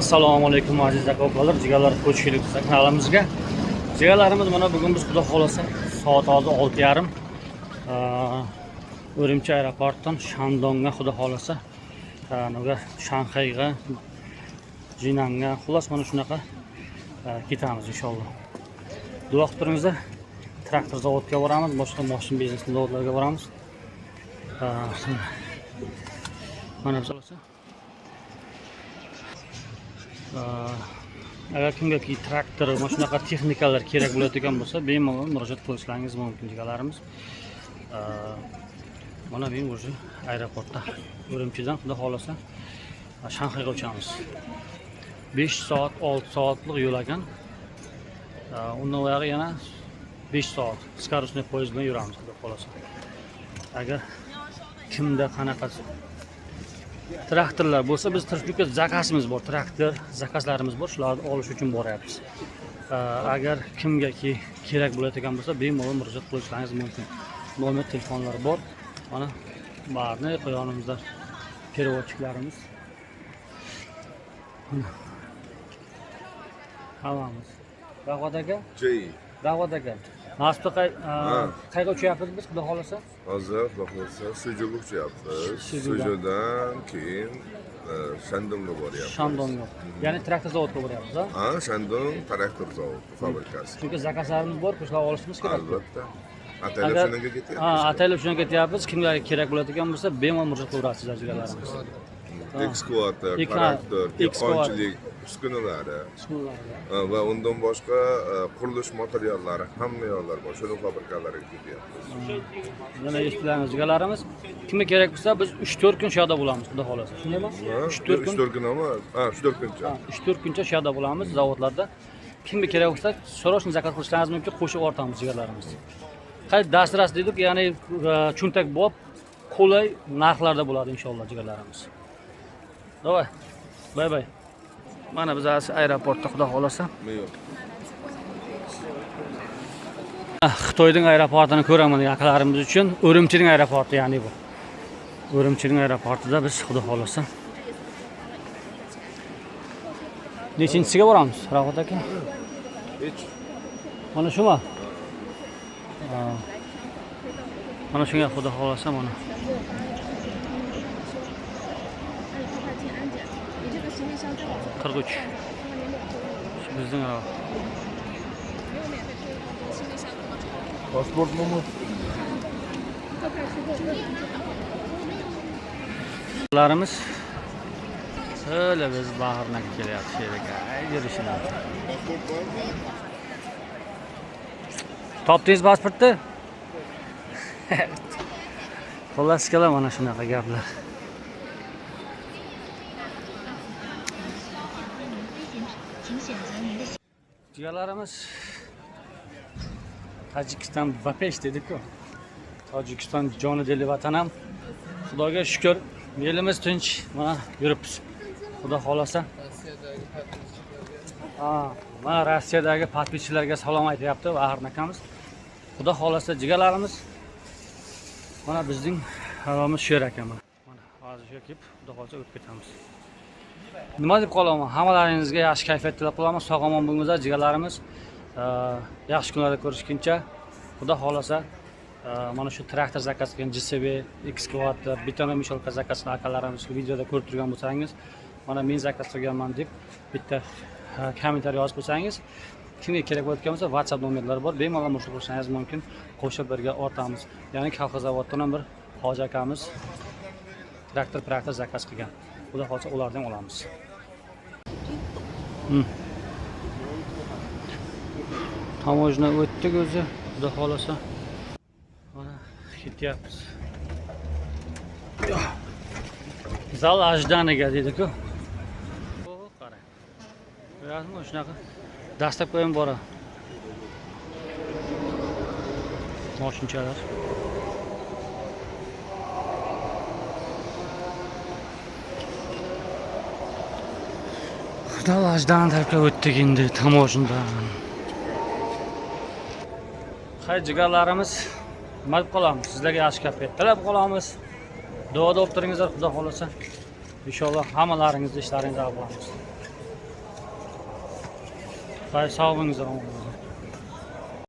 Assalomu alaykum aziz aka-ukalar, jigarlar xush kelibsiz kanalimizga. Jigarlarimiz mana bugun biz xudo xolasa soat hozir 6:30 Urumchi aeroportdan Shandongga xudo xolasa nega Shanxayga, Jinanga, xulos mana shunaqa ketamiz inshaalloh. Duo qilib turingizlar. Traktor zavodga boramiz, boshqa mashin biznes zavodlarga boramiz. Mana bo'lsa agar kimgaki traktor, mana shunaqa texnikalar kerak bo'ladigan bo'lsa, bemalol murojaat qilishlaringiz mumkin jigarlarimiz. Mana men o'sha aeroportda Urumchidan xudo xolasa Shanxayga uchamiz. 5 soat, 6 soatlik yo'l ekan. Undan beri yana 5 soat скоростной poyezd bilan yuramiz xudo xolasa. Agar kimda qanaqa traktorlar bo'lsa, biz traktorga zakazimiz bor, traktor zakazlarimiz bor, shularni olish uchun boryapmiz. Agar kimgaki kerak bo'ladigan bo'lsa, bemalol murojaat qilishlaringiz mumkin. Nomer telefonlari bor. Mana barni qo'yonimizda переводчикlarimiz. Hammamiz. Davod aka? Davod aka. Nasibda qayga uchyapmiz biz xudo xolasa? Hozir xudo xolasa Sujuga uchyapmiz. Sujudan keyin Shandongga boryapmiz. Shandongga. Ya'ni traktor zavodga boryapmiz, ha? Shandong traktor zavodi fabrikasi. Chunki zakazlarimiz bor, shularni olishimiz kerak. Albatta. Ataylar ketyapmiz. Ataylar shunga ketyapmiz. Kimga kerak bo'ladigan bo'lsa, bemalol murojaat qilasizlar jigarlarimiz. Ekskavator, traktor, dehqonchilik uskunalari va undan boshqa qurilish materiallari, hamma yo'llar bor. Shu fabrikalarga ketyapmiz. Yana eshitganimiz jigarlarimiz. Kimga kerak bo'lsa, biz 3-4 kun shu yerda bo'lamiz, xudo xolasa. Shundaymi? 3-4 kun emas, 3-4 kuncha. 3-4 kuncha shu yerda bo'lamiz zavodlarda. Kimga kerak bo'lsa, so'rashni zakaz qilishlaringiz mumkin, qo'shib ortamiz jigarlarimiz. Qay dasras dedik, ya'ni cho'ntak bo'lib, qulay narxlarda bo'ladi inshaalloh jigarlarimiz. Davay. Bay. Mana biz aeroportda xudo xolasa. Xitoyning aeroportini ko'raman akalarimiz uchun. Urumchining aeroporti ya'ni bu. Urumchining aeroportida biz xudo xolasa. Nechinchisiga boramiz, Rahmat aka? Hech. Mana shumi? Mana shunga xudo xolasa mana. Qirg'uch. Bizning Pasport nomi. Larimiz öyle biz bahırına kelyapti she'rga. Yurishlar. Topdingiz pasportni? Xullas kelam mana shunaqa gaplar. Jigarlarimiz Tojikiston Bapesh dedik-ku. Tojikiston joni dili vatanam. Xudoga shukr, elimiz tinch, mana yuribmiz. Xudo xolasa. Mana Rossiyadagi podpischilarga salom aytyapti Bahar akamiz. Xudo xolasa jigarlarimiz. Mana bizning havamiz shu yer ekan mana. Mana hozir shu kelib, xudo xolasa o'tib ketamiz. Nima deb qolaman? Hammalaringizga yaxshi kayfiyat tilab qolaman. Sog' omon bo'lingizlar jigarlarimiz. Yaxshi kunlarda ko'rishguncha, xudo xolasa mana shu traktor zakaz qilgan JCB, ekskavator, betonomeshalka zakaz qilgan akalarimiz videoda ko'rib turgan bo'lsangiz, mana men zakaz qilganman deb bitta kommentariy yozib qo'ysangiz, kimga kerak bo'ladigan bo'lsa WhatsApp nomerlari bor, bemalol murojaat qilishingiz mumkin. Qo'shib birga ortamiz. Ya'ni kolxoz zavoddan ham bir hoji akamiz traktor zakaz qilgan. Xudo xolasa ulardan olamiz. Tamojna o'tdik o'zi, xudo xolasa. Mana ketyapmiz. Zal ajdaniga dedik-ku. Qarang. Ko'ryapsizmi shunaqa? Dastlab qo'yib bora. Mashinchalar. Zal ajdan tarafga o'tdik endi tamojnadan. Hay jigarlarimiz, nima deb qolamiz? Sizlarga yaxshi kayfiyat tilab qolamiz. Duoda o'tiringizlar, xudo xolasa. Inshaalloh hammalaringizni ishlaringiz bo'lsin. Hay sağ olunuz.